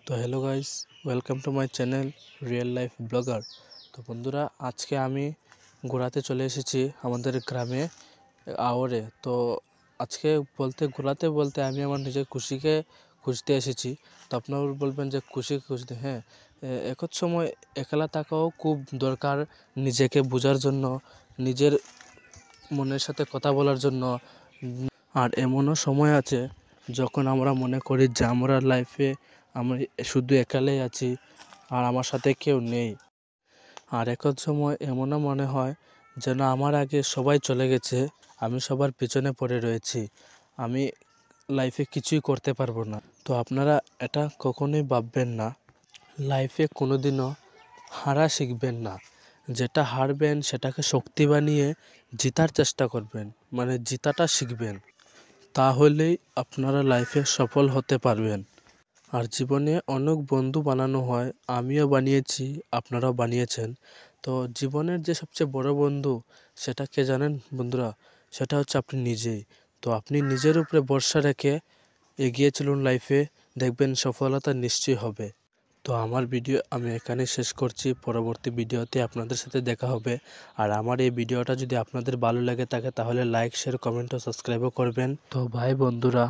তো hello guys, welcome to my channel real life blogger. তো বন্ধুরা, আজকে আমি ঘোরাতে চলে এসেছি আমাদের গ্রামে আওরে। তো আজকে ঘোরাতে বলতে আমি আমার নিজের খুশিকে খুঁজতে এসেছি। তো আপনারা বলবেন যে খুশি খুঁজতে, হ্যাঁ, একত সময় একলা থাকাও খুব দরকার নিজেকে বোঝার জন্য, নিজের মনের সাথে কথা বলার জন্য। আর এমনও সময় আছে যখন আমরা মনে করি যে আমরা লাইফে আমি শুধু একালাই আছি আর আমার সাথে কেউ নেই। আর এক সময় এমনও মনে হয় যেন আমার আগে সবাই চলে গেছে, আমি সবার পিছনে পড়ে রয়েছি, আমি লাইফে কিছুই করতে পারবো না। তো আপনারা এটা কখনোই ভাববেন না, লাইফে কোনোদিনও হারা শিখবেন না। যেটা হারবেন সেটাকে শক্তি বানিয়ে জেতার চেষ্টা করবেন, মানে জেতাটা শিখবেন, তাহলেই আপনারা লাইফে সফল হতে পারবেন। আর জীবনে অনেক বন্ধু বানানো হয়, আমিও বানিয়েছি, আপনারাও বানিয়েছেন। তো জীবনের যে সবচেয়ে বড় বন্ধু সেটা কে জানেন বন্ধুরা? সেটা হচ্ছে আপনি নিজেই। তো আপনি নিজের উপরে ভরসা রেখে এগিয়ে চলুন লাইফে, দেখবেন সফলতা নিশ্চয়ই হবে। তো আমার ভিডিও আমি এখানে শেষ করছি, পরবর্তী ভিডিওতে আপনাদের সাথে দেখা হবে। আর আমার এই ভিডিওটা যদি আপনাদের ভালো লাগে থাকে তাহলে লাইক, শেয়ার, কমেন্ট ও সাবস্ক্রাইবও করবেন। তো ভাই বন্ধুরা,